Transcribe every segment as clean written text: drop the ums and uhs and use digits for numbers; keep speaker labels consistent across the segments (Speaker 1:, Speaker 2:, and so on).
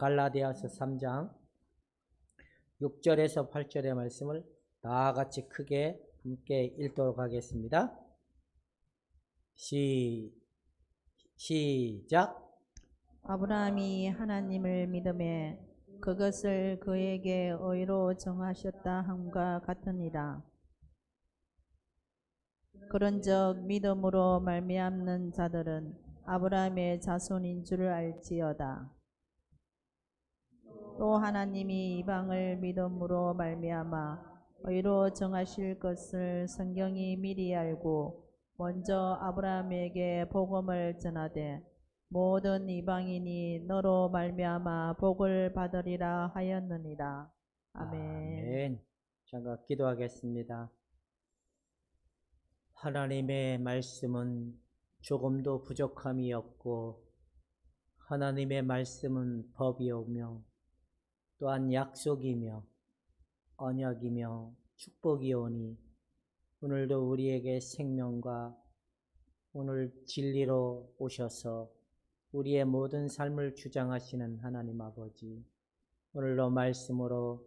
Speaker 1: 갈라디아서 3장 6절에서 8절의 말씀을 다 같이 크게 함께 읽도록 하겠습니다. 시작.
Speaker 2: 아브라함이 하나님을 믿음에 그것을 그에게 의로 정하셨다 함과 같으니라. 그런즉 믿음으로 말미암는 자들은 아브라함의 자손인 줄을 알지어다. 또 하나님이 이방을 믿음으로 말미암아 의로 정하실 것을 성경이 미리 알고 먼저 아브라함에게 복음을 전하되 모든 이방인이 너로 말미암아 복을 받으리라 하였느니라. 아멘.
Speaker 1: 잠깐 기도하겠습니다. 하나님의 말씀은 조금도 부족함이 없고 하나님의 말씀은 법이오며 또한 약속이며 언약이며 축복이오니 오늘도 우리에게 생명과 오늘 진리로 오셔서 우리의 모든 삶을 주장하시는 하나님 아버지, 오늘도 말씀으로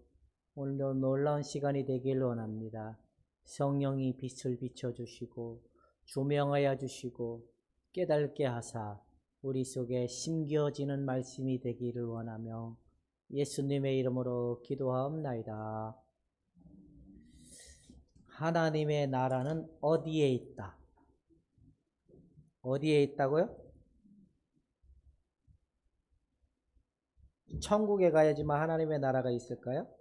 Speaker 1: 오늘도 놀라운 시간이 되길 원합니다. 성령이 빛을 비춰주시고 조명하여 주시고 깨닫게 하사 우리 속에 심겨지는 말씀이 되기를 원하며 예수님의 이름으로 기도하옵나이다. 하나님의 나라는 어디에 있다? 어디에 있다고요? 천국에 가야지만 하나님의 나라가 있을까요?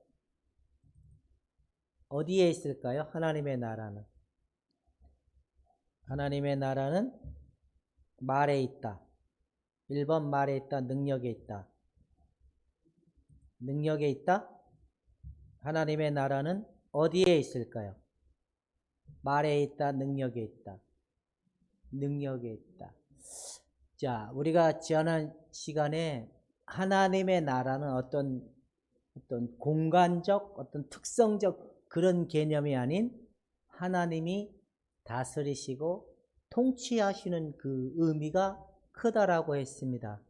Speaker 1: 어디에 있을까요? 하나님의 나라는. 하나님의 나라는 말에 있다. 1번 말에 있다. 능력에 있다. 능력에 있다. 하나님의 나라는 어디에 있을까요? 말에 있다. 능력에 있다. 능력에 있다. 자, 우리가 지난 시간에 하나님의 나라는 어떤 공간적, 어떤 특성적 그런 개념이 아닌 하나님이 다스리시고 통치하시는 그 의미가 크다라고 했습니다.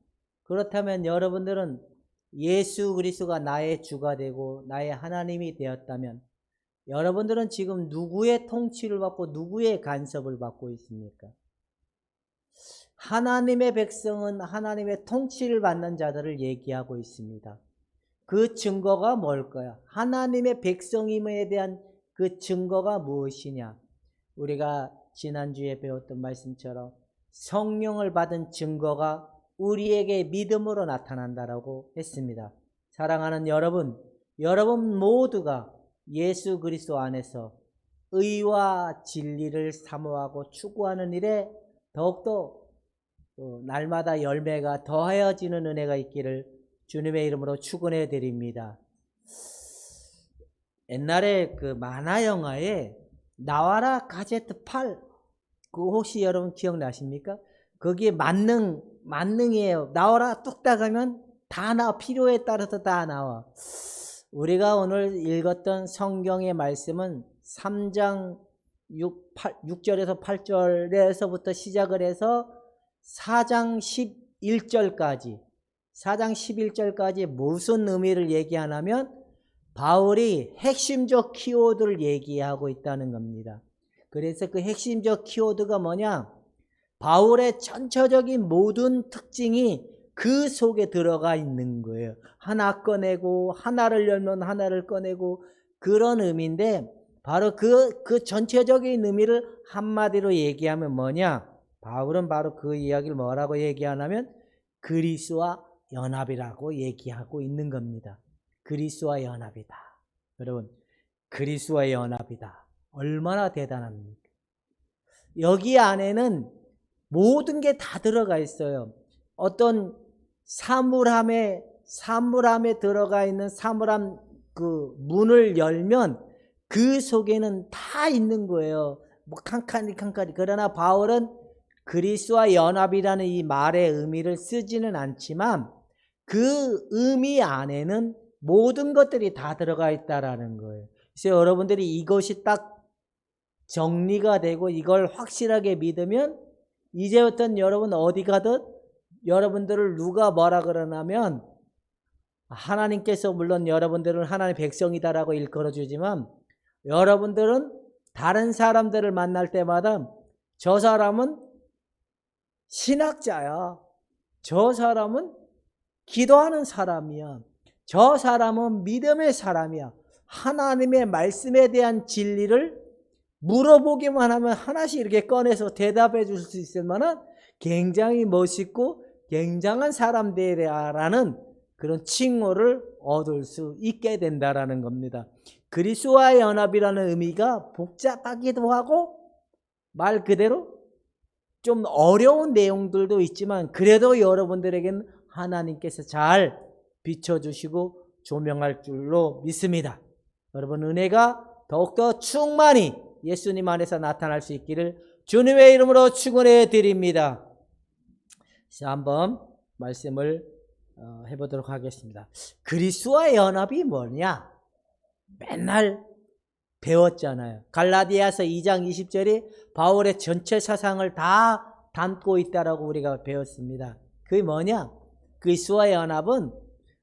Speaker 1: 그렇다면 여러분들은 예수 그리스도가 나의 주가 되고 나의 하나님이 되었다면 여러분들은 지금 누구의 통치를 받고 누구의 간섭을 받고 있습니까? 하나님의 백성은 하나님의 통치를 받는 자들을 얘기하고 있습니다. 그 증거가 뭘까요? 하나님의 백성임에 대한 그 증거가 무엇이냐? 우리가 지난주에 배웠던 말씀처럼 성령을 받은 증거가 우리에게 믿음으로 나타난다라고 했습니다. 사랑하는 여러분, 여러분 모두가 예수 그리스도 안에서 의와 진리를 사모하고 추구하는 일에 더욱더 날마다 열매가 더하여지는 은혜가 있기를 주님의 이름으로 축원해 드립니다. 옛날에 그 만화 영화에 나와라 가제트 8, 그 혹시 여러분 기억나십니까? 거기에 만능이에요. 나와라 뚝딱 하면 다 나와. 필요에 따라서 다 나와. 우리가 오늘 읽었던 성경의 말씀은 3장 6절에서 8절에서부터 시작을 해서 4장 11절까지 무슨 의미를 얘기하냐면 바울이 핵심적 키워드를 얘기하고 있다는 겁니다. 그래서 그 핵심적 키워드가 뭐냐? 바울의 전체적인 모든 특징이 그 속에 들어가 있는 거예요. 하나 꺼내고 하나를 열면 하나를 꺼내고 그런 의미인데 바로 그 전체적인 의미를 한마디로 얘기하면 뭐냐? 바울은 바로 그 이야기를 뭐라고 얘기하냐면 그리스도와 연합이라고 얘기하고 있는 겁니다. 그리스도와 연합이다. 여러분, 그리스도와 연합이다. 얼마나 대단합니까? 여기 안에는 모든 게 다 들어가 있어요. 어떤 사물함에 들어가 있는 사물함 그 문을 열면 그 속에는 다 있는 거예요. 뭐 칸칸이. 그러나 바울은 그리스도와 연합이라는 이 말의 의미를 쓰지는 않지만 그 의미 안에는 모든 것들이 다 들어가 있다라는 거예요. 그래서 여러분들이 이것이 딱 정리가 되고 이걸 확실하게 믿으면 이제부터는 여러분 어디 가든 여러분들을 누가 뭐라 그러냐면 하나님께서 물론 여러분들은 하나님의 백성이다라고 일컬어주지만 여러분들은 다른 사람들을 만날 때마다 저 사람은 신학자야. 저 사람은 기도하는 사람이야. 저 사람은 믿음의 사람이야. 하나님의 말씀에 대한 진리를 물어보기만 하면 하나씩 이렇게 꺼내서 대답해 줄 수 있을 만한 굉장히 멋있고 굉장한 사람들이라는 그런 칭호를 얻을 수 있게 된다라는 겁니다. 그리스도와의 연합이라는 의미가 복잡하기도 하고 말 그대로 좀 어려운 내용들도 있지만 그래도 여러분들에게는 하나님께서 잘 비춰주시고 조명할 줄로 믿습니다. 여러분 은혜가 더욱더 충만히 예수님 안에서 나타날 수 있기를 주님의 이름으로 축원해 드립니다. 자, 한번 말씀을 해보도록 하겠습니다. 그리스도와의 연합이 뭐냐? 맨날 배웠잖아요. 갈라디아서 2장 20절이 바울의 전체 사상을 다 담고 있다라고 우리가 배웠습니다. 그게 뭐냐? 그리스도와의 연합은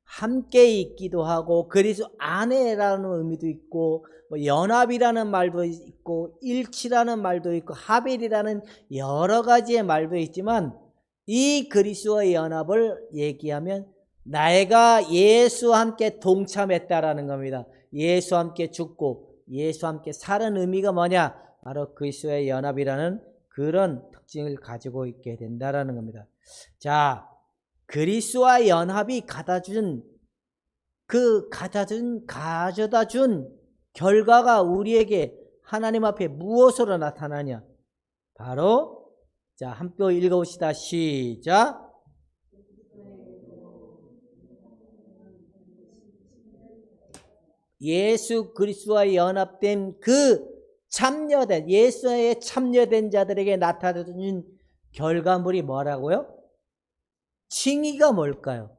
Speaker 1: 함께 있기도 하고 그리스도 안에라는 의미도 있고 뭐 연합이라는 말도 있고 일치라는 말도 있고 합일이라는 여러 가지의 말도 있지만 이 그리스도와의 연합을 얘기하면 내가 예수와 함께 동참했다라는 겁니다. 예수와 함께 죽고 예수와 함께 사는 의미가 뭐냐? 바로 그리스도의 연합이라는 그런 특징을 가지고 있게 된다라는 겁니다. 자, 그리스도와 연합이 가져다 준 결과가 우리에게 하나님 앞에 무엇으로 나타나냐? 바로 자, 함께 읽어봅시다. 시작. 예수 그리스도와 연합된 그 참여된 예수에 참여된 자들에게 나타나는 결과물이 뭐라고요? 칭의가 뭘까요?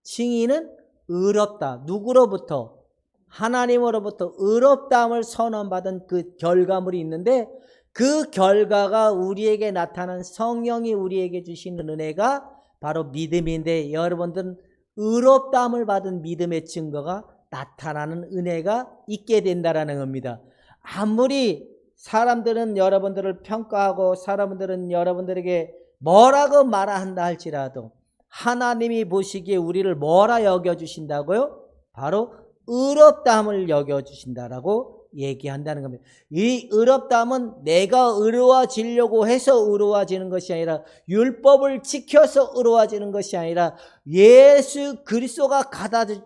Speaker 1: 칭의는 의롭다. 누구로부터? 하나님으로부터 의롭다함을 선언받은 그 결과물이 있는데 그 결과가 우리에게 나타난 성령이 우리에게 주시는 은혜가 바로 믿음인데 여러분들은 의롭다함을 받은 믿음의 증거가 나타나는 은혜가 있게 된다라는 겁니다. 아무리 사람들은 여러분들을 평가하고 사람들은 여러분들에게 뭐라고 말한다 할지라도 하나님이 보시기에 우리를 뭐라 여겨주신다고요? 바로 의롭다함을 여겨주신다라고 얘기한다는 겁니다. 이 의롭다함은 내가 의로워지려고 해서 의로워지는 것이 아니라 율법을 지켜서 의로워지는 것이 아니라 예수 그리스도가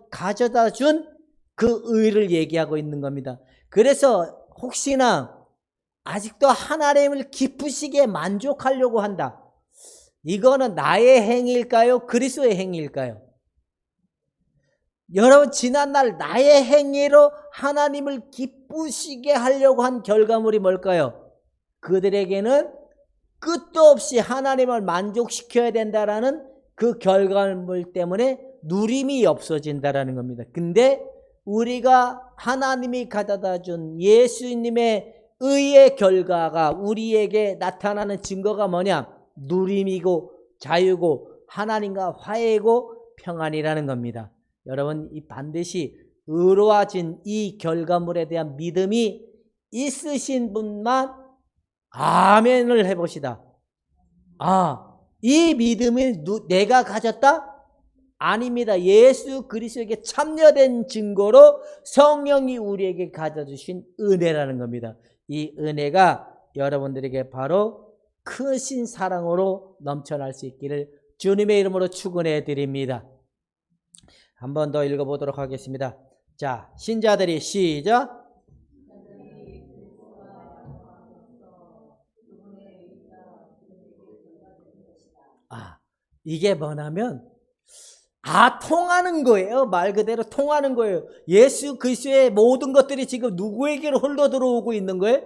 Speaker 1: 가져다 준 그 의를 얘기하고 있는 겁니다. 그래서 혹시나 아직도 하나님을 기쁘시게 만족하려고 한다. 이거는 나의 행위일까요? 그리스도의 행위일까요? 여러분 지난날 나의 행위로 하나님을 기쁘시게 하려고 한 결과물이 뭘까요? 그들에게는 끝도 없이 하나님을 만족시켜야 된다라는 그 결과물 때문에 누림이 없어진다라는 겁니다. 근데 우리가 하나님이 가져다 준 예수님의 의의 결과가 우리에게 나타나는 증거가 뭐냐? 누림이고 자유고 하나님과 화해고 평안이라는 겁니다. 여러분 이 반드시 의로워진 이 결과물에 대한 믿음이 있으신 분만 아멘을 해봅시다. 이 믿음을 내가 가졌다? 아닙니다. 예수 그리스도에게 참여된 증거로 성령이 우리에게 가져주신 은혜라는 겁니다. 이 은혜가 여러분들에게 바로 크신 사랑으로 넘쳐날 수 있기를 주님의 이름으로 축원해 드립니다. 한 번 더 읽어보도록 하겠습니다. 자, 신자들이 시작. 이게 뭐냐면 통하는 거예요. 말 그대로 통하는 거예요. 예수 그리스도의 모든 것들이 지금 누구에게로 흘러 들어오고 있는 거예요?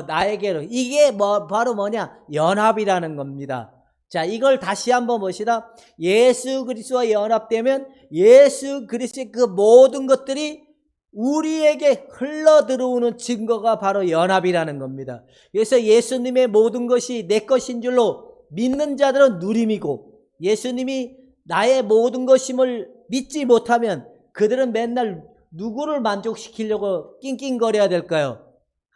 Speaker 1: 나에게로. 이게 바로 뭐냐? 연합이라는 겁니다. 자, 이걸 다시 한번 봅시다. 예수 그리스도와 연합되면 예수 그리스도의 그 모든 것들이 우리에게 흘러 들어오는 증거가 바로 연합이라는 겁니다. 그래서 예수님의 모든 것이 내 것인 줄로 믿는 자들은 누림이고 예수님이 나의 모든 것임을 믿지 못하면 그들은 맨날 누구를 만족시키려고 낑낑거려야 될까요?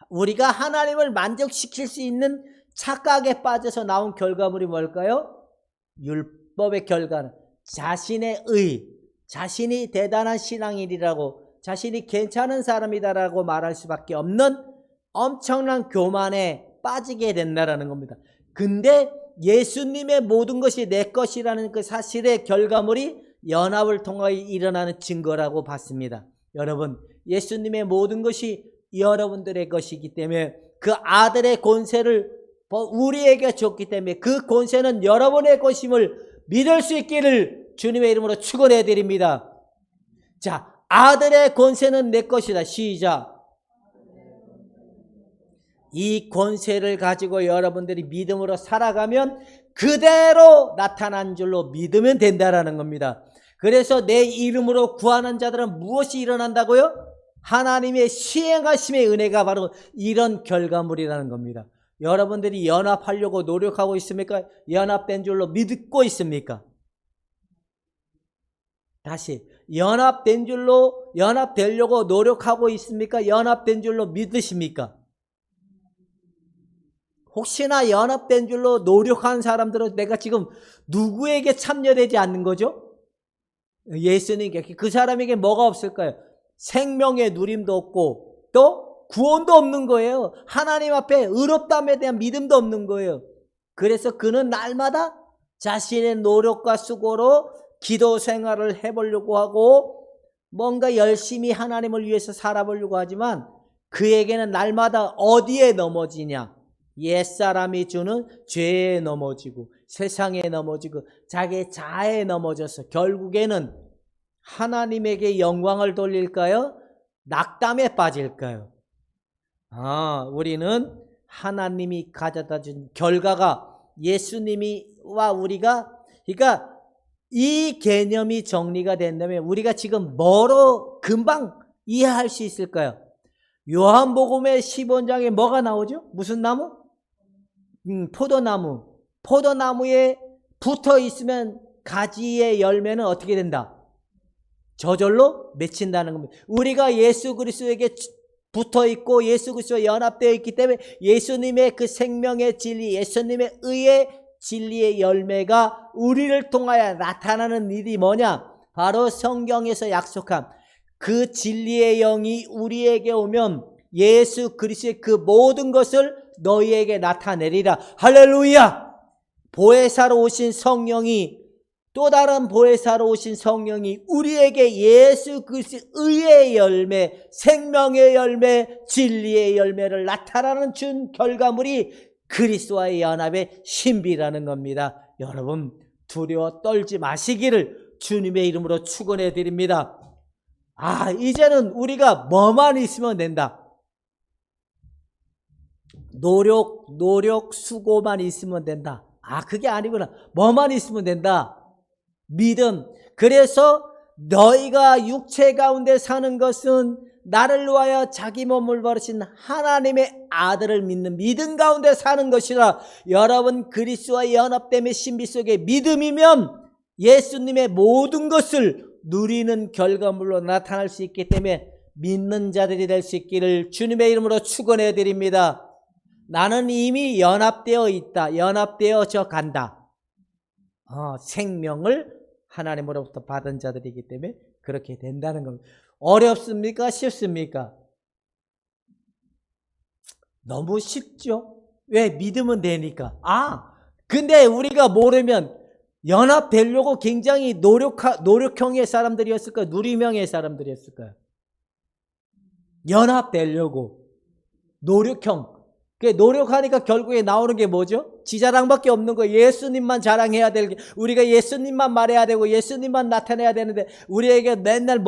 Speaker 1: 우리가 하나님을 만족시킬 수 있는 착각에 빠져서 나온 결과물이 뭘까요? 율법의 결과는 자신의 자신이 대단한 신앙인이라고, 자신이 괜찮은 사람이다라고 말할 수밖에 없는 엄청난 교만에 빠지게 된다는 겁니다. 근데 예수님의 모든 것이 내 것이라는 그 사실의 결과물이 연합을 통하여 일어나는 증거라고 봤습니다. 여러분, 예수님의 모든 것이 여러분들의 것이기 때문에 그 아들의 권세를 우리에게 줬기 때문에 그 권세는 여러분의 것임을 믿을 수 있기를 주님의 이름으로 축원해 드립니다. 자, 아들의 권세는 내 것이다. 시작. 이 권세를 가지고 여러분들이 믿음으로 살아가면 그대로 나타난 줄로 믿으면 된다라는 겁니다. 그래서 내 이름으로 구하는 자들은 무엇이 일어난다고요? 하나님의 시행하심의 은혜가 바로 이런 결과물이라는 겁니다. 여러분들이 연합하려고 노력하고 있습니까? 연합된 줄로 믿고 있습니까? 다시, 연합되려고 노력하고 있습니까? 연합된 줄로 믿으십니까? 혹시나 연합된 줄로 노력한 사람들은 내가 지금 누구에게 참여되지 않는 거죠? 예수님께. 그 사람에게 뭐가 없을까요? 생명의 누림도 없고 또 구원도 없는 거예요. 하나님 앞에 의롭다함에 대한 믿음도 없는 거예요. 그래서 그는 날마다 자신의 노력과 수고로 기도 생활을 해보려고 하고 뭔가 열심히 하나님을 위해서 살아보려고 하지만 그에게는 날마다 어디에 넘어지냐? 옛사람이 주는 죄에 넘어지고 세상에 넘어지고 자기 자아에 넘어져서 결국에는 하나님에게 영광을 돌릴까요? 낙담에 빠질까요? 우리는 하나님이 가져다 준 결과가 예수님이와 우리가, 그러니까 이 개념이 정리가 된다면 우리가 지금 뭐로 금방 이해할 수 있을까요? 요한복음의 15장에 뭐가 나오죠? 무슨 나무? 포도나무. 포도나무에 붙어 있으면 가지의 열매는 어떻게 된다? 저절로 맺힌다는 겁니다. 우리가 예수 그리스도에게 붙어 있고 예수 그리스도와 연합되어 있기 때문에 예수님의 그 생명의 진리, 예수님의 의의 진리의 열매가 우리를 통하여 나타나는 일이 뭐냐? 바로 성경에서 약속한 그 진리의 영이 우리에게 오면 예수 그리스도의 그 모든 것을 너희에게 나타내리라. 할렐루야! 보혜사로 오신 성령이, 또 다른 보혜사로 오신 성령이 우리에게 예수 그리스도의 의의 열매, 생명의 열매, 진리의 열매를 나타나는 준 결과물이 그리스도와의 연합의 신비라는 겁니다. 여러분, 두려워 떨지 마시기를 주님의 이름으로 축원해 드립니다. 이제는 우리가 뭐만 있으면 된다. 노력, 수고만 있으면 된다. 그게 아니구나. 뭐만 있으면 된다. 믿음. 그래서 너희가 육체 가운데 사는 것은 나를 위하여 자기 몸을 버리신 하나님의 아들을 믿는 믿음 가운데 사는 것이라. 여러분, 그리스도와 연합됨의 신비 속에 믿음이면 예수님의 모든 것을 누리는 결과물로 나타날 수 있기 때문에 믿는 자들이 될 수 있기를 주님의 이름으로 축원해 드립니다. 나는 이미 연합되어 있다. 연합되어져 간다. 생명을 하나님으로부터 받은 자들이기 때문에 그렇게 된다는 겁니다. 어렵습니까? 쉽습니까? 너무 쉽죠? 왜? 믿으면 되니까. 근데 우리가 모르면 연합되려고 굉장히 노력형의 사람들이었을까요? 누리명의 사람들이었을까요? 연합되려고 노력형. 노력하니까 결국에 나오는 게 뭐죠? 지 자랑밖에 없는 거예요. 예수님만 자랑해야 될 게, 우리가 예수님만 말해야 되고 예수님만 나타내야 되는데 우리에게 맨날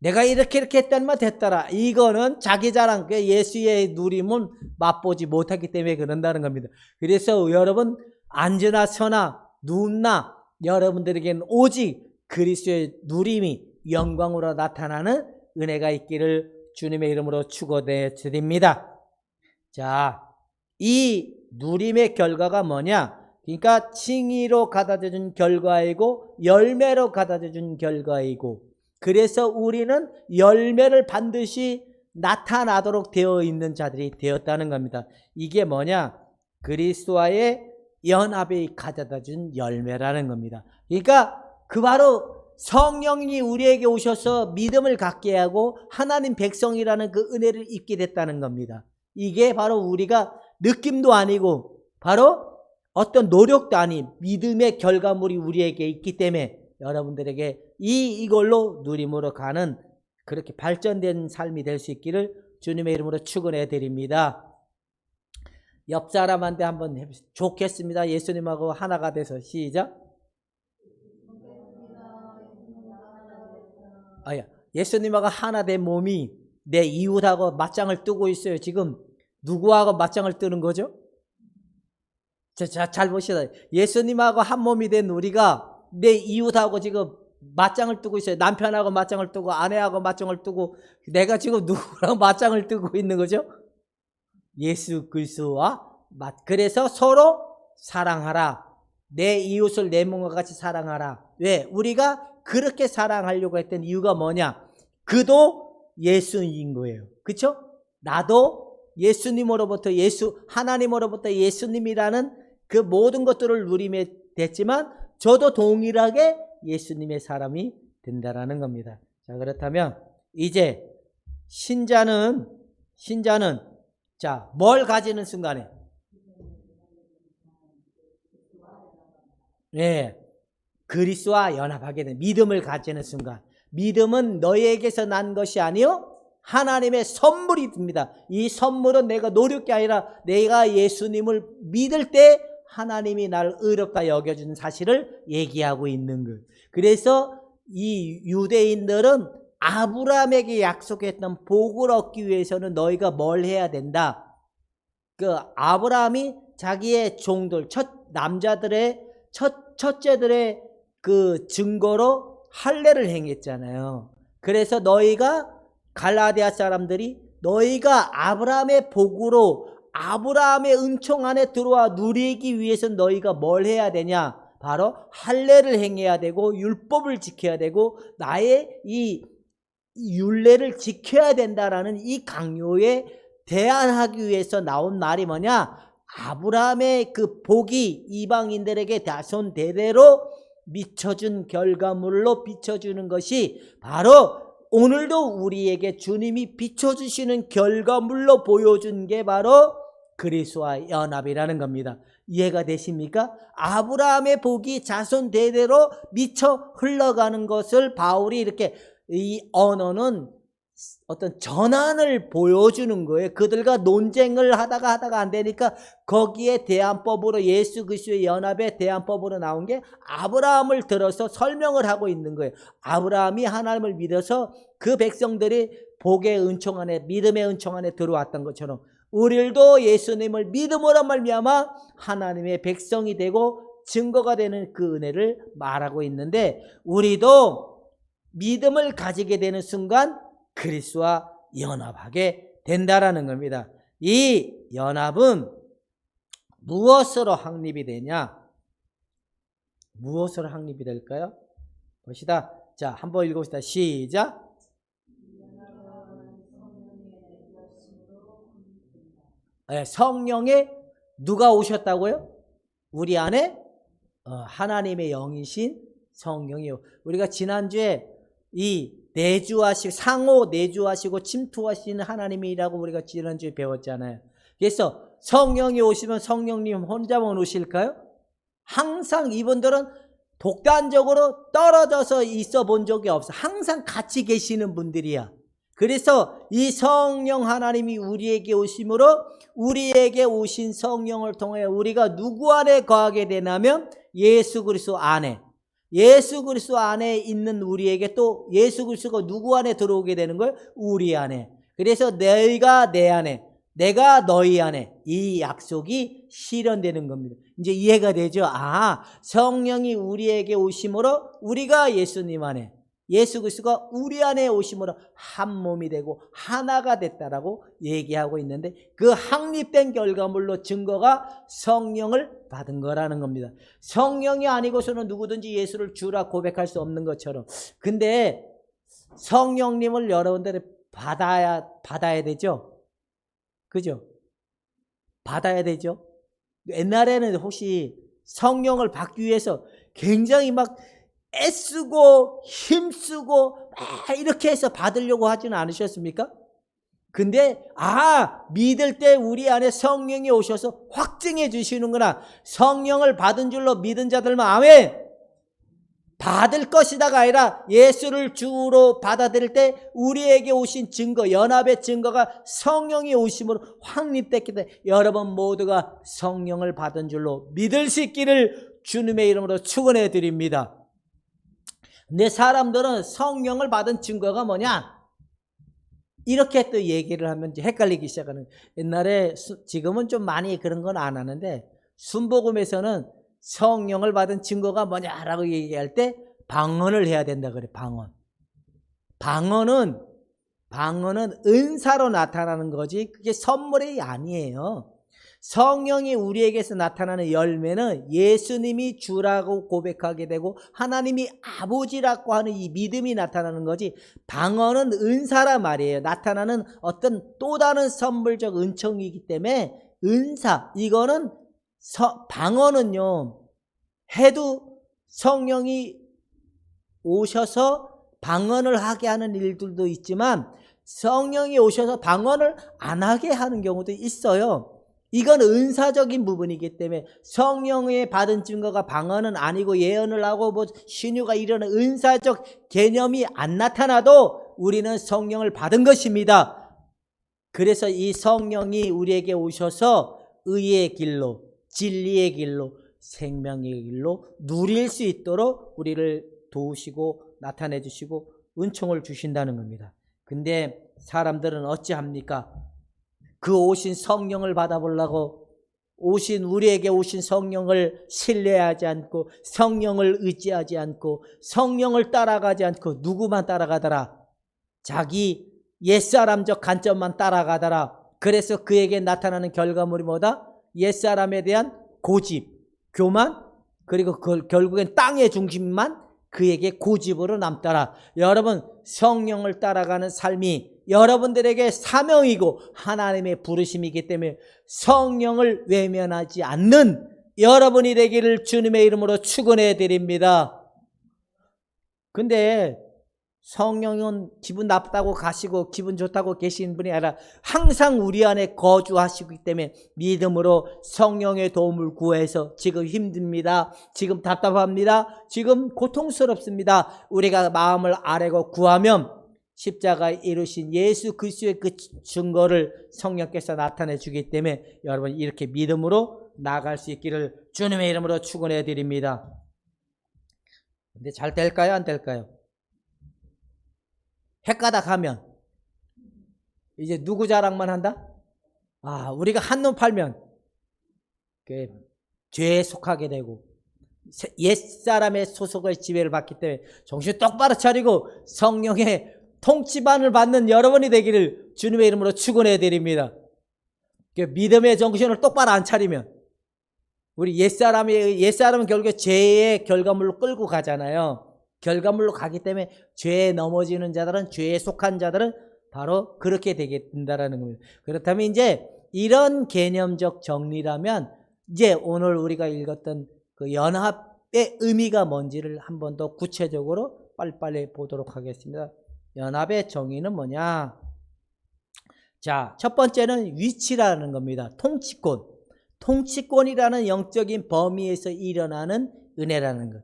Speaker 1: 내가 이렇게 했더니만 됐더라. 이거는 자기 자랑, 예수의 누림은 맛보지 못하기 때문에 그런다는 겁니다. 그래서 여러분, 앉으나 서나 눕나 여러분들에게는 오직 그리스도의 누림이 영광으로 나타나는 은혜가 있기를 주님의 이름으로 축원해 드립니다. 자, 이 누림의 결과가 뭐냐? 그러니까 칭의로 가져다 준 결과이고 열매로 가져다 준 결과이고, 그래서 우리는 열매를 반드시 나타나도록 되어 있는 자들이 되었다는 겁니다. 이게 뭐냐? 그리스도와의 연합이 가져다 준 열매라는 겁니다. 그러니까 그 바로 성령이 우리에게 오셔서 믿음을 갖게 하고 하나님 백성이라는 그 은혜를 입게 됐다는 겁니다. 이게 바로 우리가 느낌도 아니고 바로 어떤 노력도 아닌 믿음의 결과물이 우리에게 있기 때문에 여러분들에게 이걸로 누림으로 가는 그렇게 발전된 삶이 될 수 있기를 주님의 이름으로 축원해 드립니다. 옆 사람한테 한번 해보세요. 좋겠습니다. 예수님하고 하나가 돼서. 시작. 예수님하고 하나 된 몸이 내 이웃하고 맞짱을 뜨고 있어요. 지금 누구하고 맞짱을 뜨는 거죠? 잘 보시다. 예수님하고 한 몸이 된 우리가 내 이웃하고 지금 맞짱을 뜨고 있어요. 남편하고 맞짱을 뜨고 아내하고 맞짱을 뜨고, 내가 지금 누구랑 맞짱을 뜨고 있는 거죠? 예수 그리스도와. 그래서 서로 사랑하라. 내 이웃을 내 몸과 같이 사랑하라. 왜? 우리가 그렇게 사랑하려고 했던 이유가 뭐냐? 그도 예수인 거예요. 그렇죠? 나도 예수님으로부터 하나님으로부터 예수님이라는 그 모든 것들을 누리게 됐지만 저도 동일하게 예수님의 사람이 된다라는 겁니다. 자, 그렇다면 이제 신자는 자, 뭘 가지는 순간에? 네, 그리스도와 연합하게 된 믿음을 가지는 순간. 믿음은 너희에게서 난 것이 아니요 하나님의 선물이 됩니다. 이 선물은 내가 노력이 아니라 내가 예수님을 믿을 때 하나님이 나를 의롭다 여겨주는 사실을 얘기하고 있는 거예요. 그래서 이 유대인들은 아브라함에게 약속했던 복을 얻기 위해서는 너희가 뭘 해야 된다? 그 아브라함이 자기의 종들, 첫째들의 그 증거로 할례를 행했잖아요. 그래서 너희가 갈라디아 사람들이 너희가 아브라함의 복으로 아브라함의 은총 안에 들어와 누리기 위해서 너희가 뭘 해야 되냐? 바로 할례를 행해야 되고 율법을 지켜야 되고 나의 이 율례를 지켜야 된다라는 이 강요에 대안하기 위해서 나온 말이 뭐냐? 아브라함의 그 복이 이방인들에게 자손 대대로 미쳐준 결과물로 비춰주는 것이 바로 오늘도 우리에게 주님이 비춰주시는 결과물로 보여준 게 바로 그리스도와 연합이라는 겁니다. 이해가 되십니까? 아브라함의 복이 자손 대대로 미쳐 흘러가는 것을 바울이 이렇게, 이 언어는 어떤 전환을 보여주는 거예요. 그들과 논쟁을 하다가 안 되니까 거기에 대안법으로 예수 그리스도의 연합의 대안법으로 나온 게 아브라함을 들어서 설명을 하고 있는 거예요. 아브라함이 하나님을 믿어서 그 백성들이 복의 은총 안에, 믿음의 은총 안에 들어왔던 것처럼 우리도 예수님을 믿음으로 말미암아 하나님의 백성이 되고 증거가 되는 그 은혜를 말하고 있는데, 우리도 믿음을 가지게 되는 순간 그리스도와 연합하게 된다라는 겁니다. 이 연합은 무엇으로 확립이 되냐? 무엇으로 확립이 될까요? 봅시다. 자, 한번 읽어봅시다. 시작. 성령에 누가 오셨다고요? 우리 안에 하나님의 영이신 성령이요. 우리가 지난주에 이 내주하시고 상호 내주하시고 침투하시는 하나님이라고 우리가 지난주에 배웠잖아요. 그래서 성령이 오시면 성령님 혼자만 오실까요? 항상 이분들은 독단적으로 떨어져서 있어 본 적이 없어. 항상 같이 계시는 분들이야. 그래서 이 성령 하나님이 우리에게 오심으로 우리에게 오신 성령을 통해 우리가 누구 안에 거하게 되냐면 예수 그리스도 안에, 예수 그리스도 안에 있는 우리에게 또 예수 그리스도가 누구 안에 들어오게 되는 거예요? 우리 안에. 그래서 너희가 내 안에, 내가 너희 안에, 이 약속이 실현되는 겁니다. 이제 이해가 되죠? 성령이 우리에게 오심으로 우리가 예수님 안에, 예수 그리스도가 우리 안에 오심으로 한 몸이 되고 하나가 됐다라고 얘기하고 있는데, 그 확립된 결과물로 증거가 성령을 받은 거라는 겁니다. 성령이 아니고서는 누구든지 예수를 주라 고백할 수 없는 것처럼. 근데 성령님을 여러분들이 받아야 되죠. 그죠? 받아야 되죠. 옛날에는 혹시 성령을 받기 위해서 굉장히 막 애쓰고 힘쓰고 막 이렇게 해서 받으려고 하지는 않으셨습니까? 근데 믿을 때 우리 안에 성령이 오셔서 확증해 주시는구나. 성령을 받은 줄로 믿은 자들만 아멘. 받을 것이다가 아니라 예수를 주로 받아들일 때 우리에게 오신 증거, 연합의 증거가 성령이 오심으로 확립됐기 때문에 여러분 모두가 성령을 받은 줄로 믿을 수 있기를 주님의 이름으로 축원해 드립니다. 근데 사람들은 성령을 받은 증거가 뭐냐? 이렇게 또 얘기를 하면 이제 헷갈리기 시작하는. 옛날에, 지금은 좀 많이 그런 건 안 하는데, 순복음에서는 성령을 받은 증거가 뭐냐라고 얘기할 때 방언을 해야 된다 그래. 방언은 은사로 나타나는 거지 그게 선물이 아니에요. 성령이 우리에게서 나타나는 열매는 예수님이 주라고 고백하게 되고 하나님이 아버지라고 하는 이 믿음이 나타나는 거지, 방언은 은사란 말이에요. 나타나는 어떤 또 다른 선물적 은총이기 때문에 은사, 이거는 방언은요 해도 성령이 오셔서 방언을 하게 하는 일들도 있지만 성령이 오셔서 방언을 안 하게 하는 경우도 있어요. 이건 은사적인 부분이기 때문에 성령의 받은 증거가 방언은 아니고 예언을 하고 뭐 신유가 이런 은사적 개념이 안 나타나도 우리는 성령을 받은 것입니다. 그래서 이 성령이 우리에게 오셔서 의의 길로, 진리의 길로, 생명의 길로 누릴 수 있도록 우리를 도우시고 나타내 주시고 은총을 주신다는 겁니다. 근데 사람들은 어찌합니까? 그 오신 성령을 받아보려고 우리에게 오신 성령을 신뢰하지 않고 성령을 의지하지 않고 성령을 따라가지 않고 누구만 따라가더라? 자기 옛사람적 관점만 따라가더라. 그래서 그에게 나타나는 결과물이 뭐다? 옛사람에 대한 고집, 교만, 그리고 결국엔 땅의 중심만 그에게 고집으로 남더라. 여러분, 성령을 따라가는 삶이 여러분들에게 사명이고 하나님의 부르심이기 때문에 성령을 외면하지 않는 여러분이 되기를 주님의 이름으로 축원해 드립니다. 근데 성령은 기분 나쁘다고 가시고 기분 좋다고 계시는 분이 아니라 항상 우리 안에 거주하시기 때문에 믿음으로 성령의 도움을 구해서 지금 힘듭니다, 지금 답답합니다, 지금 고통스럽습니다, 우리가 마음을 아뢰고 구하면 십자가에 이루신 예수 그리스도의 그 증거를 성령께서 나타내 주기 때문에 여러분 이렇게 믿음으로 나아갈 수 있기를 주님의 이름으로 축원해 드립니다. 근데 잘 될까요? 안 될까요? 헷가닥하면 이제 누구 자랑만 한다? 우리가 한눈 팔면 죄에 속하게 되고 옛사람의 소속의 지배를 받기 때문에 정신 똑바로 차리고 성령의 통치반을 받는 여러분이 되기를 주님의 이름으로 축원해 드립니다. 믿음의 정신을 똑바로 안 차리면 우리 옛사람은 결국에 죄의 결과물로 끌고 가잖아요. 결과물로 가기 때문에 죄에 넘어지는 자들은, 죄에 속한 자들은 바로 그렇게 되게 된다라는 겁니다. 그렇다면 이제 이런 개념적 정리라면 이제 오늘 우리가 읽었던 그 연합의 의미가 뭔지를 한 번 더 구체적으로 빨리빨리 보도록 하겠습니다. 연합의 정의는 뭐냐? 자, 첫 번째는 위치라는 겁니다. 통치권. 통치권이라는 영적인 범위에서 일어나는 은혜라는 것.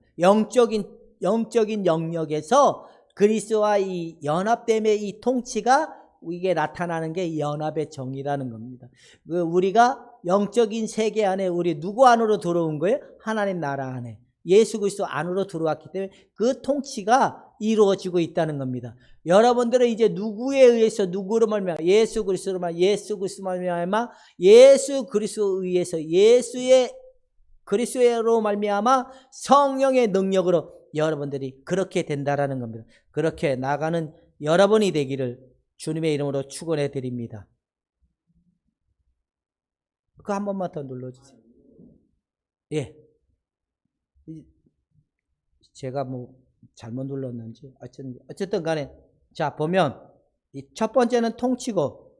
Speaker 1: 영적인 영역에서 그리스도와 이 연합됨의 이 통치가 이게 나타나는 게 연합의 정의라는 겁니다. 우리가 영적인 세계 안에 우리 누구 안으로 들어온 거예요? 하나님 나라 안에 예수 그리스도 안으로 들어왔기 때문에 그 통치가 이루어지고 있다는 겁니다. 여러분들은 이제 누구에 의해서 누구로 말미암아 예수 그리스도로만 예수 그리스도에 의해서 예수의 그리스도로 말미암아 성령의 능력으로 여러분들이 그렇게 된다라는 겁니다. 그렇게 나가는 여러분이 되기를 주님의 이름으로 축원해 드립니다. 그거 한 번만 더 눌러주세요. 예. 제가 뭐 잘못 눌렀는지 어쨌든 간에 자 보면 이 첫 번째는 통치고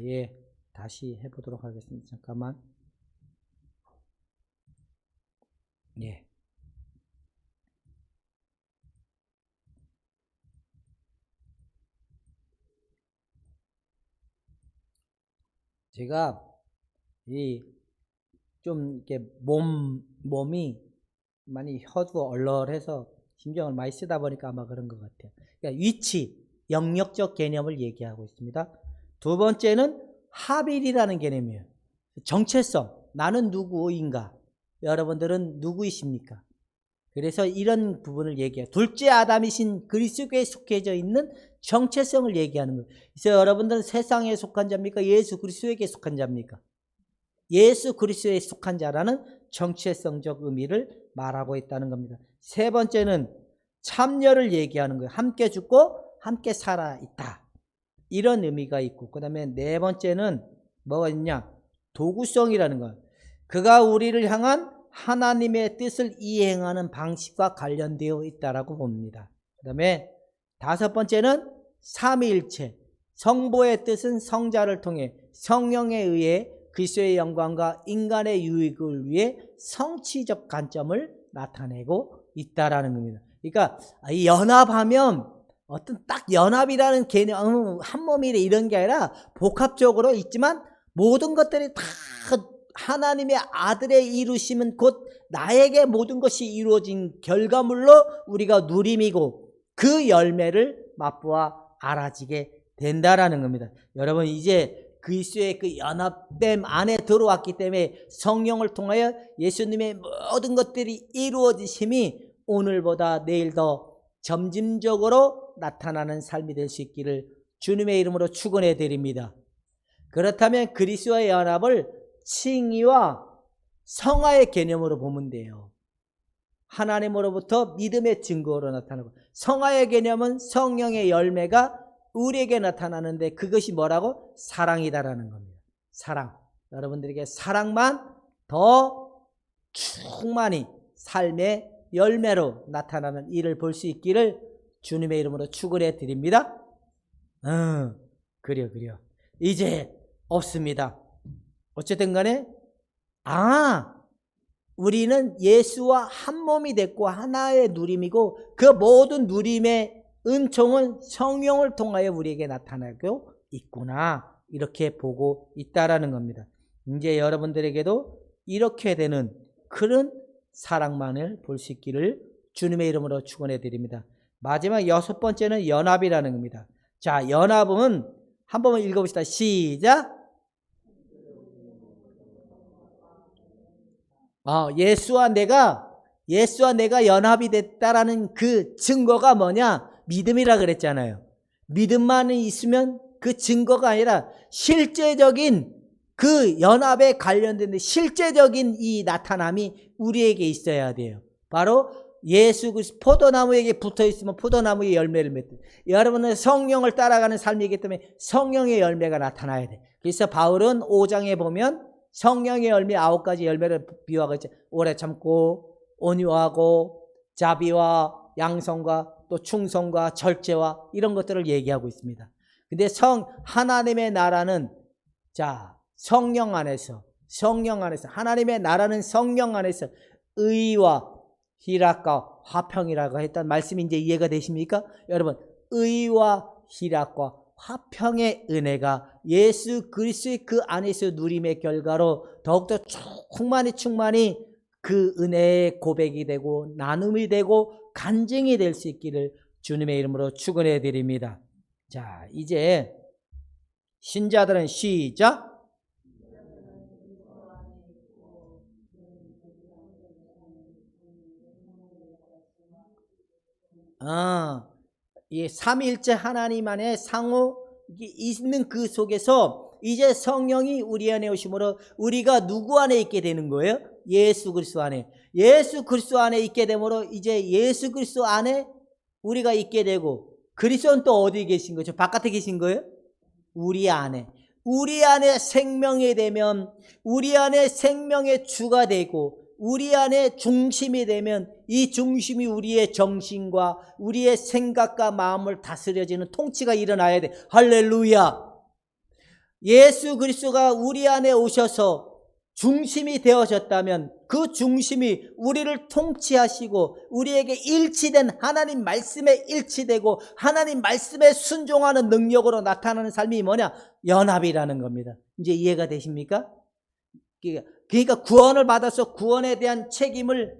Speaker 1: 예 다시 해보도록 하겠습니다. 잠깐만. 예. 제가 이 좀 이렇게 몸이 많이 혀도 얼얼해서 신경을 많이 쓰다 보니까 아마 그런 것 같아요. 그러니까 위치, 영역적 개념을 얘기하고 있습니다. 두 번째는 하빌이라는 개념이에요. 정체성, 나는 누구인가? 여러분들은 누구이십니까? 그래서 이런 부분을 얘기해요. 둘째 아담이신 그리스도에 속해져 있는 정체성을 얘기하는 거예요. 그래서 여러분들은 세상에 속한 자입니까? 예수 그리스도에게 속한 자입니까? 예수 그리스도에 속한 자라는 정체성적 의미를 말하고 있다는 겁니다. 세 번째는 참여를 얘기하는 거예요. 함께 죽고 함께 살아있다. 이런 의미가 있고, 그 다음에 네 번째는 뭐가 있냐? 도구성이라는 거예요. 그가 우리를 향한 하나님의 뜻을 이행하는 방식과 관련되어 있다라고 봅니다. 그 다음에 다섯 번째는 삼위일체. 성부의 뜻은 성자를 통해 성령에 의해 그리스도의 영광과 인간의 유익을 위해 성취적 관점을 나타내고 있다라는 겁니다. 그러니까 이 연합하면 어떤 딱 연합이라는 개념, 한 몸이래 이런 게 아니라 복합적으로 있지만 모든 것들이 다 하나님의 아들의 이루심은 곧 나에게 모든 것이 이루어진 결과물로 우리가 누림이고 그 열매를 맛보아 알아지게 된다라는 겁니다. 여러분 이제 그리스도의 그 연합됨 안에 들어왔기 때문에 성령을 통하여 예수님의 모든 것들이 이루어지심이 오늘보다 내일 더 점진적으로 나타나는 삶이 될 수 있기를 주님의 이름으로 축원해 드립니다. 그렇다면 그리스도의 연합을 칭의와 성화의 개념으로 보면 돼요. 하나님으로부터 믿음의 증거로 나타나고, 성화의 개념은 성령의 열매가 우리에게 나타나는데 그것이 뭐라고? 사랑이다라는 겁니다. 사랑. 여러분들에게 사랑만 더 충만히 삶의 열매로 나타나는 일을 볼 수 있기를 주님의 이름으로 축원해 드립니다. 그려. 이제 없습니다. 어쨌든 간에 우리는 예수와 한 몸이 됐고 하나의 누림이고 그 모든 누림의 은총은 성령을 통하여 우리에게 나타나고 있구나, 이렇게 보고 있다라는 겁니다. 이제 여러분들에게도 이렇게 되는 그런 사랑만을 볼 수 있기를 주님의 이름으로 축원해 드립니다. 마지막 여섯 번째는 연합이라는 겁니다. 자, 연합은 한 번만 읽어봅시다. 시작. 예수와 내가 연합이 됐다라는 그 증거가 뭐냐? 믿음이라 그랬잖아요. 믿음만 있으면 그 증거가 아니라 실제적인 그 연합에 관련된 실제적인 이 나타남이 우리에게 있어야 돼요. 바로 예수 그리스도 포도나무에게 붙어 있으면 포도나무의 열매를 맺듯 여러분은 성령을 따라가는 삶이기 때문에 성령의 열매가 나타나야 돼. 그래서 바울은 5장에 보면 성령의 열매 9가지 열매를 비유하고 있죠. 오래 참고 온유하고 자비와 양성과 또 충성과 절제와 이런 것들을 얘기하고 있습니다. 근데 하나님의 나라는 성령 안에서 하나님의 나라는 성령 안에서 의와 희락과 화평이라고 했던 말씀이 이제 이해가 되십니까? 여러분, 의와 희락과 화평의 은혜가 예수 그리스도의 그 안에서 누림의 결과로 더욱더 충만히 그 은혜의 고백이 되고 나눔이 되고 간증이 될 수 있기를 주님의 이름으로 축원해 드립니다. 자, 이제 신자들은 시작. 이 삼위일체 하나님 안에 상호 있는 그 속에서 이제 성령이 우리 안에 오심으로 우리가 누구 안에 있게 되는 거예요? 예수 그리스도 안에. 예수 그리스도 안에 있게 되므로 이제 예수 그리스도 안에 우리가 있게 되고, 그리스도는 또 어디에 계신 거죠? 바깥에 계신 거예요? 우리 안에. 우리 안에 생명이 되면, 우리 안에 생명의 주가 되고, 우리 안에 중심이 되면 이 중심이 우리의 정신과 우리의 생각과 마음을 다스려지는 통치가 일어나야 돼. 할렐루야. 예수 그리스도가 우리 안에 오셔서 중심이 되어졌다면 그 중심이 우리를 통치하시고 우리에게 일치된 하나님 말씀에 일치되고 하나님 말씀에 순종하는 능력으로 나타나는 삶이 뭐냐? 연합이라는 겁니다. 이제 이해가 되십니까? 그러니까 구원을 받아서 구원에 대한 책임을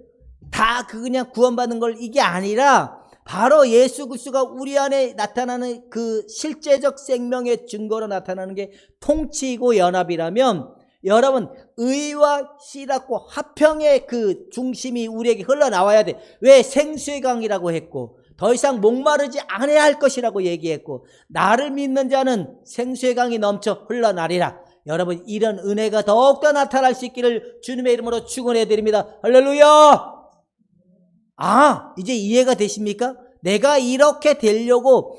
Speaker 1: 다 그냥 구원받는 걸 이게 아니라 바로 예수 그리스도가 우리 안에 나타나는 그 실제적 생명의 증거로 나타나는 게 통치이고 연합이라면, 여러분 의와 씨라고 화평의 그 중심이 우리에게 흘러나와야 돼. 왜? 생수의 강이라고 했고 더 이상 목마르지 않아야 할 것이라고 얘기했고, 나를 믿는 자는 생수의 강이 넘쳐 흘러나리라. 여러분 이런 은혜가 더욱더 나타날 수 있기를 주님의 이름으로 축원해 드립니다. 할렐루야. 이제 이해가 되십니까? 내가 이렇게 되려고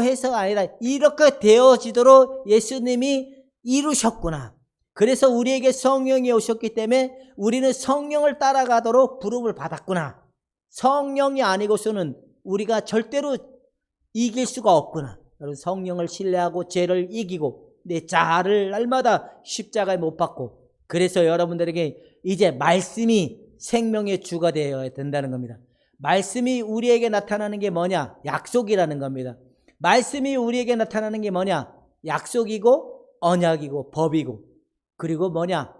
Speaker 1: 해서가 아니라 이렇게 되어지도록 예수님이 이루셨구나. 그래서 우리에게 성령이 오셨기 때문에 우리는 성령을 따라가도록 부름을 받았구나. 성령이 아니고서는 우리가 절대로 이길 수가 없구나. 여러분 성령을 신뢰하고 죄를 이기고 내 자아를 날마다 십자가에 못 박고, 그래서 여러분들에게 이제 말씀이 생명의 주가 되어야 된다는 겁니다. 말씀이 우리에게 나타나는 게 뭐냐? 약속이라는 겁니다. 말씀이 우리에게 나타나는 게 뭐냐? 약속이고 언약이고 법이고, 그리고 뭐냐?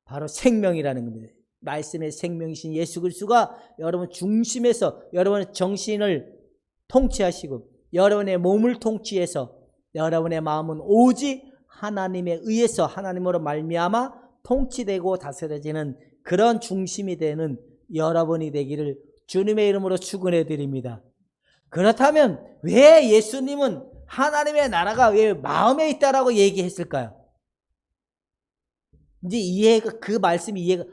Speaker 1: 바로 생명이라는 겁니다. 말씀의 생명이신 예수 그리스도가 여러분 중심에서 여러분의 정신을 통치하시고 여러분의 몸을 통치해서 여러분의 마음은 오직 하나님에 의해서 하나님으로 말미암아 통치되고 다스려지는 그런 중심이 되는 여러분이 되기를 주님의 이름으로 축원해 드립니다. 그렇다면 왜 예수님은 하나님의 나라가 왜 마음에 있다라고 얘기했을까요? 이제 그 말씀이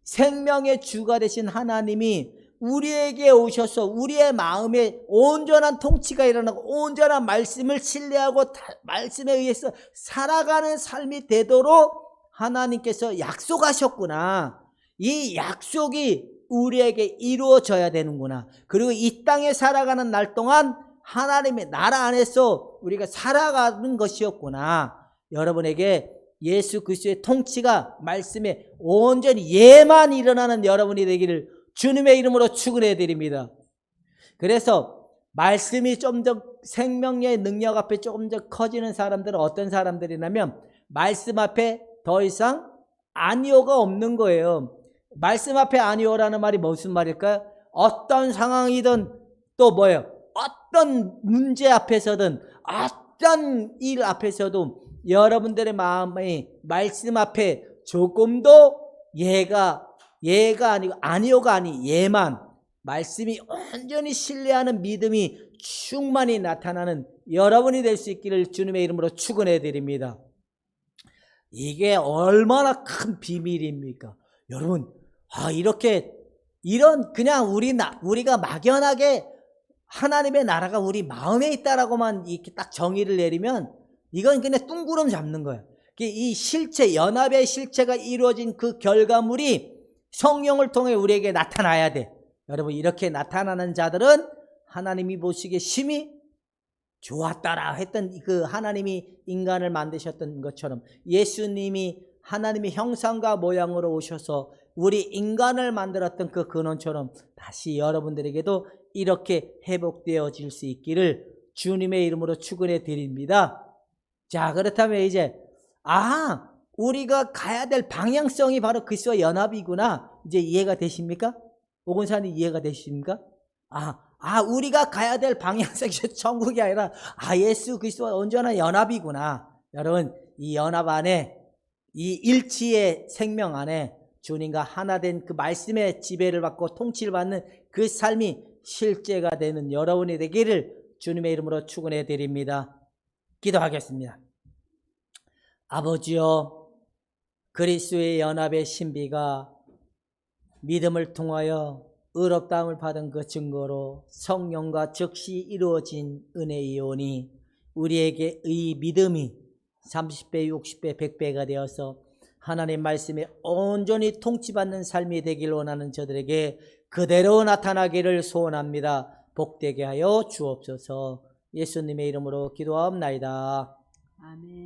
Speaker 1: 생명의 주가 되신 하나님이 우리에게 오셔서 우리의 마음에 온전한 통치가 일어나고 온전한 말씀을 신뢰하고 말씀에 의해서 살아가는 삶이 되도록 하나님께서 약속하셨구나. 이 약속이 우리에게 이루어져야 되는구나. 그리고 이 땅에 살아가는 날 동안 하나님의 나라 안에서 우리가 살아가는 것이었구나. 여러분에게 예수 그리스도의 통치가 말씀에 온전히 예만 일어나는 여러분이 되기를 주님의 이름으로 축원해 드립니다. 그래서 말씀이 좀 더 생명의 능력 앞에 조금 더 커지는 사람들은 어떤 사람들이냐면 말씀 앞에 더 이상 아니오가 없는 거예요. 말씀 앞에 아니오라는 말이 무슨 말일까요? 어떤 상황이든 또 뭐예요? 어떤 문제 앞에서든 어떤 일 앞에서도 여러분들의 마음이 말씀 앞에 조금도 얘가 아니고 아니오가 아니 예만, 말씀이 온전히 신뢰하는 믿음이 충만히 나타나는 여러분이 될 수 있기를 주님의 이름으로 축원해 드립니다. 이게 얼마나 큰 비밀입니까? 여러분, 그냥 우리가 막연하게 하나님의 나라가 우리 마음에 있다라고만 이렇게 딱 정의를 내리면 이건 그냥 뚱구름 잡는 거예요. 이 실체, 연합의 실체가 이루어진 그 결과물이 성령을 통해 우리에게 나타나야 돼. 여러분, 이렇게 나타나는 자들은 하나님이 보시기에 심히 좋았다라 했던 그 하나님이 인간을 만드셨던 것처럼 예수님이 하나님의 형상과 모양으로 오셔서 우리 인간을 만들었던 그 근원처럼 다시 여러분들에게도 이렇게 회복되어질 수 있기를 주님의 이름으로 축원해 드립니다. 자, 그렇다면 이제 우리가 가야 될 방향성이 바로 그리스도와 연합이구나. 이제 이해가 되십니까? 오건사님 이해가 되십니까? 우리가 가야 될 방향성이 천국이 아니라 예수 그리스도와 온전한 연합이구나. 여러분, 이 연합 안에 이 일치의 생명 안에 주님과 하나 된 그 말씀의 지배를 받고 통치를 받는 그 삶이 실제가 되는 여러분이 되기를 주님의 이름으로 축원해 드립니다. 기도하겠습니다. 아버지여, 그리스도의 연합의 신비가 믿음을 통하여 의롭다함을 받은 그 증거로 성령과 즉시 이루어진 은혜의 요원이 우리에게 이 믿음이 30배, 60배, 100배가 되어서 하나님 말씀에 온전히 통치받는 삶이 되길 원하는 저들에게 그대로 나타나기를 소원합니다. 복되게 하여 주옵소서. 예수님의 이름으로 기도하옵나이다.
Speaker 2: 아멘.